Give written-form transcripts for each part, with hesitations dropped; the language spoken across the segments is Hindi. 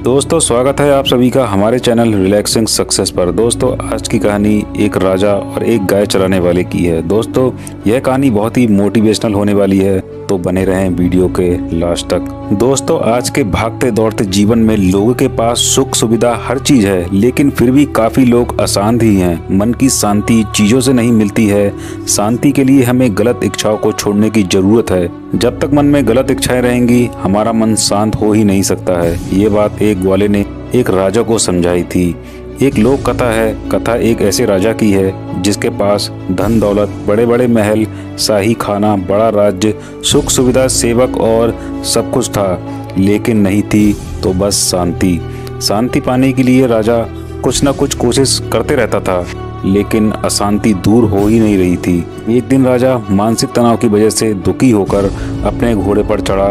दोस्तों स्वागत है आप सभी का हमारे चैनल रिलैक्सिंग सक्सेस पर। दोस्तों आज की कहानी एक राजा और एक गाय चराने वाले की है। दोस्तों यह कहानी बहुत ही मोटिवेशनल होने वाली है, तो बने रहें वीडियो के लास्ट तक। दोस्तों आज के भागते दौड़ते जीवन में लोगों के पास सुख सुविधा हर चीज है, लेकिन फिर भी काफी लोग अशांत ही हैं। मन की शांति चीजों से नहीं मिलती है। शांति के लिए हमें गलत इच्छाओं को छोड़ने की जरूरत है। जब तक मन में गलत इच्छाएं रहेंगी हमारा मन शांत हो ही नहीं सकता है। ये बात एक ग्वाले ने एक राजा को समझाई थी। एक लोक कथा है। कथा एक ऐसे राजा की है जिसके पास धन दौलत, बड़े बड़े महल, शाही खाना, बड़ा राज्य, सुख सुविधा, सेवक और सब कुछ था, लेकिन नहीं थी तो बस शांति। शांति पाने के लिए राजा कुछ न कुछ कोशिश करते रहता था, लेकिन अशांति दूर हो ही नहीं रही थी। एक दिन राजा मानसिक तनाव की वजह से दुखी होकर अपने घोड़े पर चढ़ा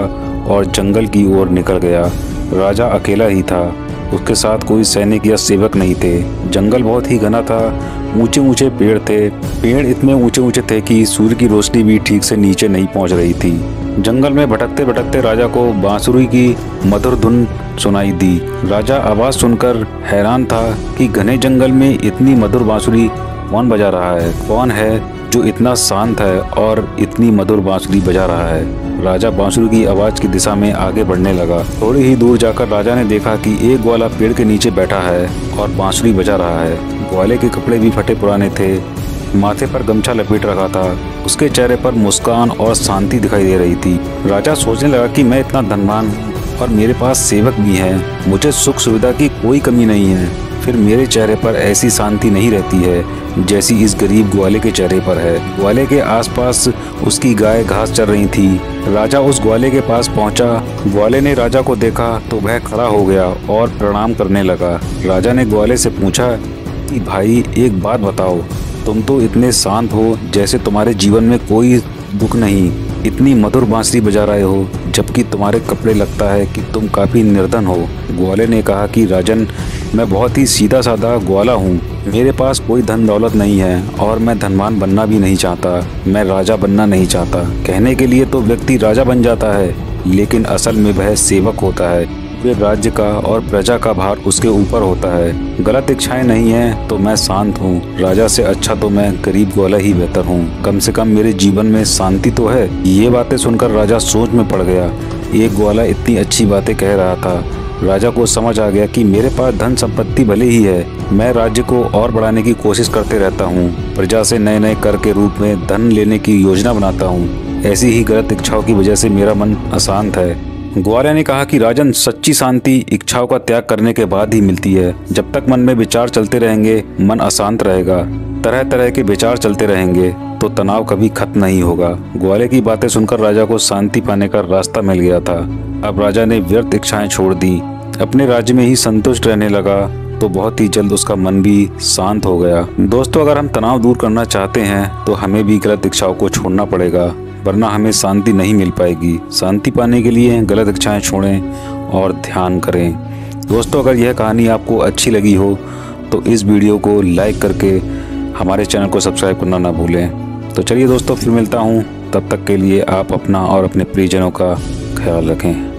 और जंगल की ओर निकल गया। राजा अकेला ही था, उसके साथ कोई सैनिक या सेवक नहीं थे। जंगल बहुत ही घना था, ऊंचे ऊंचे पेड़ थे। पेड़ इतने ऊंचे ऊंचे थे कि सूर्य की रोशनी भी ठीक से नीचे नहीं पहुंच रही थी। जंगल में भटकते भटकते राजा को बांसुरी की मधुर धुन सुनाई दी। राजा आवाज सुनकर हैरान था कि घने जंगल में इतनी मधुर बांसुरी कौन बजा रहा है। कौन है जो इतना शांत है और इतनी मधुर बांसुरी बजा रहा है। राजा बांसुरी की आवाज की दिशा में आगे बढ़ने लगा। थोड़ी ही दूर जाकर राजा ने देखा कि एक ग्वाला पेड़ के नीचे बैठा है और बांसुरी बजा रहा है। ग्वाले के कपड़े भी फटे पुराने थे, माथे पर गमछा लपेट रखा था। उसके चेहरे पर मुस्कान और शांति दिखाई दे रही थी। राजा सोचने लगा कि मैं इतना धनवान और मेरे पास सेवक भी हैं, मुझे सुख सुविधा की कोई कमी नहीं है, फिर मेरे चेहरे पर ऐसी शांति नहीं रहती है जैसी इस गरीब ग्वाले के चेहरे पर है। ग्वाले के आसपास उसकी गाय घास चर रही थी। राजा उस ग्वाले के पास पहुंचा। ग्वाले ने राजा को देखा तो वह खड़ा हो गया और प्रणाम करने लगा। राजा ने ग्वाले से पूछा कि भाई एक बात बताओ, तुम तो इतने शांत हो जैसे तुम्हारे जीवन में कोई दुख नहीं, इतनी मधुर बांसुरी बजा रहे हो, जबकि तुम्हारे कपड़े लगता है कि तुम काफी निर्धन हो। ग्वाले ने कहा कि राजन, मैं बहुत ही सीधा साधा ग्वाला हूँ, मेरे पास कोई धन दौलत नहीं है और मैं धनवान बनना भी नहीं चाहता, मैं राजा बनना नहीं चाहता। कहने के लिए तो व्यक्ति राजा बन जाता है, लेकिन असल में वह सेवक होता है। फिर राज्य का और प्रजा का भार उसके ऊपर होता है। गलत इच्छाएं नहीं है तो मैं शांत हूँ। राजा से अच्छा तो मैं गरीब ग्वाला ही बेहतर हूँ। कम से कम मेरे जीवन में शांति तो है। ये बातें सुनकर राजा सोच में पड़ गया। एक ग्वाला इतनी अच्छी बातें कह रहा था। राजा को समझ आ गया कि मेरे पास धन संपत्ति भले ही है, मैं राज्य को और बढ़ाने की कोशिश करते रहता हूँ, प्रजा से नए नए कर के रूप में धन लेने की योजना बनाता हूँ। ऐसी ही गलत इच्छाओं की वजह से मेरा मन अशांत है। ग्वाले ने कहा कि राजन, सच्ची शांति इच्छाओं का त्याग करने के बाद ही मिलती है। जब तक मन में विचार चलते रहेंगे मन अशांत रहेगा। तरह तरह के विचार चलते रहेंगे तो तनाव कभी खत्म नहीं होगा। ग्वाले की बातें सुनकर राजा को शांति पाने का रास्ता मिल गया था। अब राजा ने व्यर्थ इच्छाएं छोड़ दी, अपने राज्य में ही संतुष्ट रहने लगा, तो बहुत ही जल्द उसका मन भी शांत हो गया। दोस्तों अगर हम तनाव दूर करना चाहते हैं तो हमें भी गलत इच्छाओं को छोड़ना पड़ेगा, वरना हमें शांति नहीं मिल पाएगी। शांति पाने के लिए गलत इच्छाएं छोड़ें और ध्यान करें। दोस्तों अगर यह कहानी आपको अच्छी लगी हो तो इस वीडियो को लाइक करके हमारे चैनल को सब्सक्राइब करना ना भूलें। तो चलिए दोस्तों फिर मिलता हूँ, तब तक के लिए आप अपना और अपने प्रियजनों का ख्याल रखें।